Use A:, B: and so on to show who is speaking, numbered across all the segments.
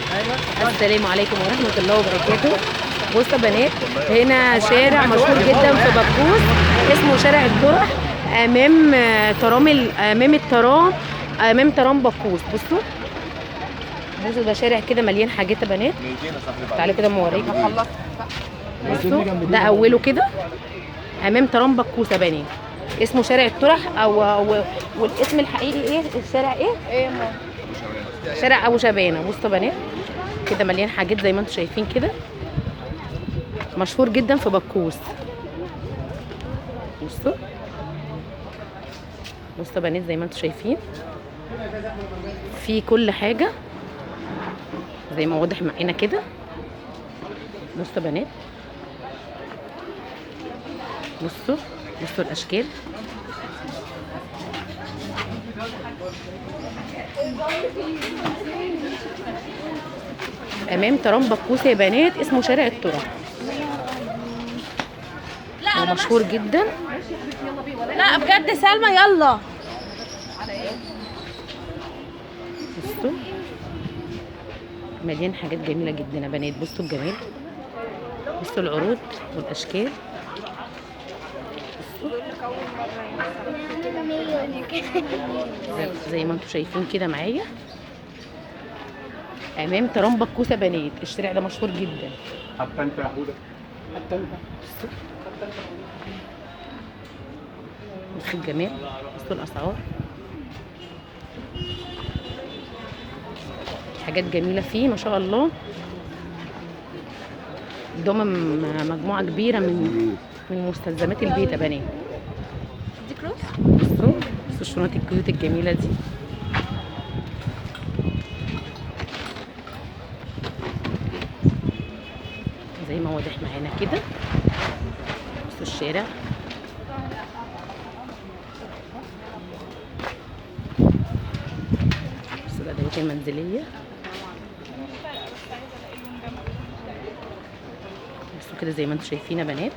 A: السلام عليكم ورحمة الله وبركاته. بصوا يا بنات، هنا شارع مشهور جدا في بكوس اسمه شارع الطرح، امام ترام بكوس. بصوا ده شارع كده مليان حاجات يا بنات. تعالوا كده اوريكم. بصوا ده اوله كده امام ترام بكوس يا بنات، اسمه شارع الطرح والاسم الحقيقي ايه؟ الشارع ايه شارع ابو شبانه. بصوا يا بنات كده مليان حاجات زي ما انتم شايفين كده، مشهور جدا في بكوس. بصوا يا بنات زي ما انتم شايفين في كل حاجه زي ما واضح معانا كده. بصوا يا بنات، بصوا الاشكال. امام ترام بكوس يا بنات، اسمه شارع الطرح، هو مشهور جدا.
B: لا بجد سلمى يلا.
A: بصوا مليان حاجات جميله جدا يا بنات. بصوا الجمال، بصوا العروض والاشكال. زي ما انتم شايفين كده معايا امام ترام بكوس يا بنات، الشارع ده مشهور جدا.
C: حتى انت يا حوده، حتى انت.
A: بصوا الجمال، بصوا الاسعار، حاجات جميله فيه ما شاء الله. ضمن مجموعه كبيره من مستلزمات البيت يا بنات. بصوا الشنط الكيوت الجميله دي. زي ما واضح معانا كده. بصوا الشارع، بصوا الادوات المنزليه. بصوا كده زي ما انتم شايفين يا بنات.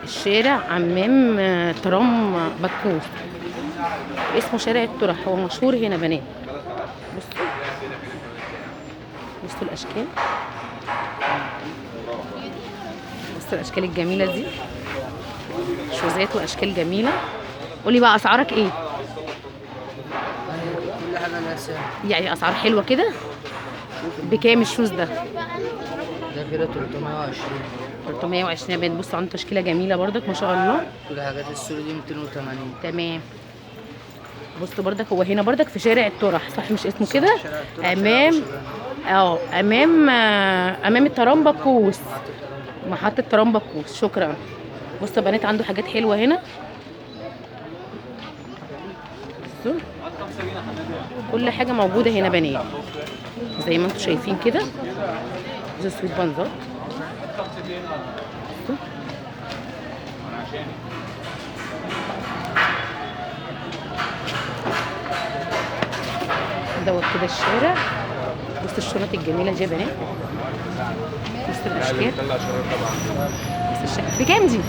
A: الشارع امام ترام بكوس، اسمه شارع الطرح، هو مشهور هنا بنات. بصوا الاشكال، بصوا الاشكال الجميله دي، شوزات واشكال جميله. قولي بقى اسعارك ايه؟
D: كل حاجه لها سعر.
A: يعني اسعار حلوه كده. بكام الشوز ده؟
D: ده كده 320.
A: 320 يا بنت. بصوا عنده تشكيله جميله برضك ما شاء الله.
D: كل حاجات السوري دي 280.
A: تمام. بصوا برضك هو هنا برضك في شارع الطرح، صح مش اسمه كده؟ امام الترام بكوس، محطه ترام بكوس. شكرا. بصوا يا بنات عنده حاجات حلوه هنا. بصوا كل حاجه موجوده هنا بنات زي ما انتم شايفين كده. زي سويت بنزات. دوت كده الشارع. بصوا الشنط الجميله دي يا بنات، بصوا الاشكال، بصوا الشكل. بكام دي؟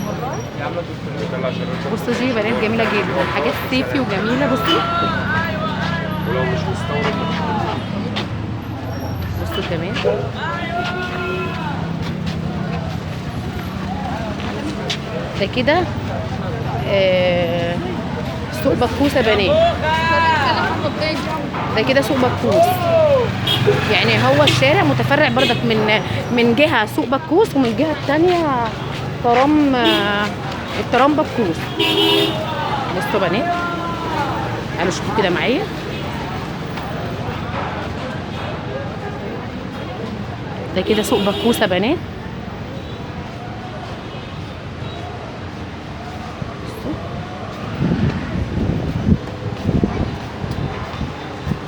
A: بصوا دي بنات جميله جدا، حاجات صيفي وجميله. بصوا
C: ولو مش مستورد
A: بصوا كمان. ده كده سوق بكوس يا بنات. ده كده سوق بكوس، يعني هو الشارع متفرع برضك من جهه سوق بكوس ومن الجهه الثانيه الترام بكوس. بصوا يا بنات، تعالوا شوفوا كده معايا. ده كده سوق بكوس يا بنات.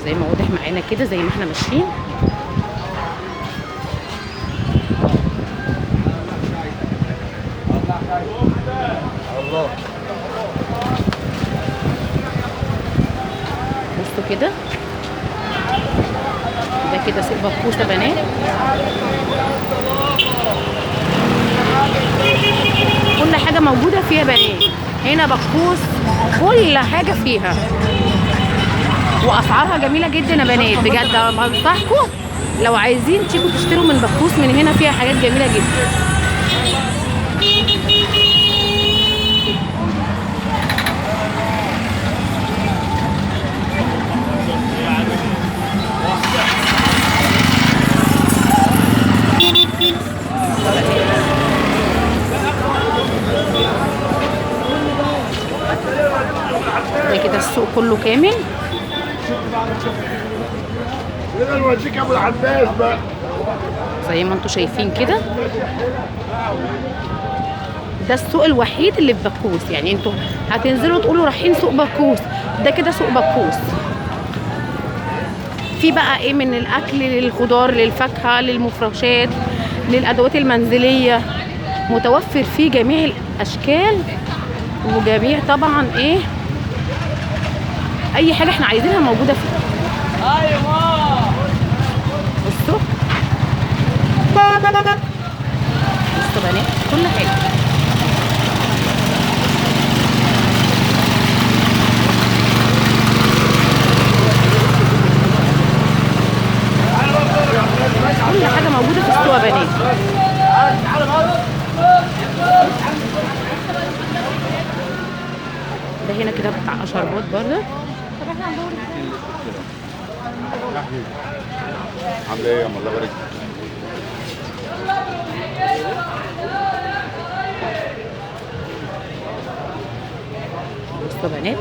A: زي ما واضح معانا كده زي ما احنا ماشيين.
C: الله.
A: بصوا كده، ده كده سوق بكوس يا بنات. كل حاجه موجوده فيها بنات هنا بكوس، كل حاجه فيها. واسعارها جميله جدا يا بنات بجد. بنصحكم لو عايزين تيجوا تشتروا من بكوس، من هنا فيها حاجات جميله جدا. ده كده السوق كله كامل.
C: نوديك ابو العباس بقى
A: زي ما انتم شايفين كده، ده السوق الوحيد اللي في بكوس. يعني انتوا هتنزلوا تقولوا رايحين سوق بكوس، ده كده سوق بكوس. في بقى ايه من الاكل للخضار للفاكهه للمفروشات للادوات المنزليه، متوفر فيه جميع الاشكال وجميع طبعا ايه اي حاجه احنا عايزينها موجوده فيه. بصوا بصوا بنات كل حاجه. كل حاجه موجوده في السوق يا بنات. ده هنا كده بتاع شربات برضه.
C: عامله ايه يا ام؟ الله يبارك.
A: بصوا بنات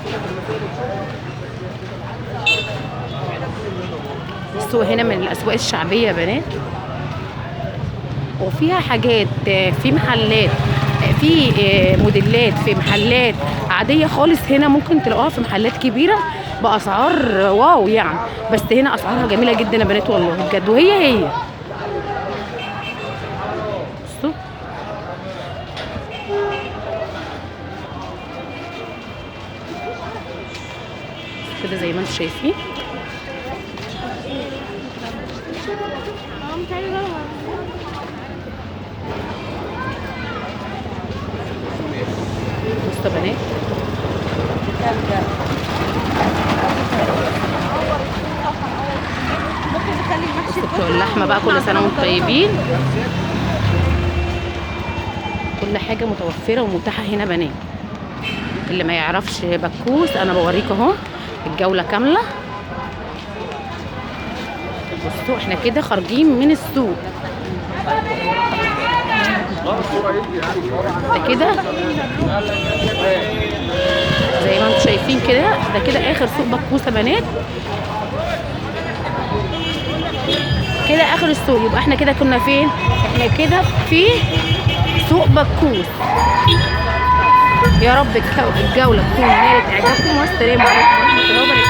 A: السوق هنا من الاسواق الشعبيه يا بنات، وفيها حاجات في محلات، في موديلات، في محلات عاديه خالص. هنا ممكن تلاقوها في محلات كبيره باسعار واو يعني، بس هنا اسعارها جميله جدا يا بنات والله بجد. وهي بصوا كده زي ما انتم شايفين. بصوا بنات بتوع اللحمه بقى، كل سنه وانتم طيبين. كل حاجه متوفره ومتاحه هنا بنات. اللي ما يعرفش بكوس انا بوريك اهو الجوله كامله. بصوا احنا كده خارجين من السوق ده كده زي ما انتم شايفين كده. ده كده اخر سوق بكوس يا بنات، كده اخر السوق. يبقى احنا كده كنا فين؟ احنا كده في سوق بكوس. يا رب الجوله تكون نالت اعجابكم، والسلام عليكم ورحمه الله وبركاته.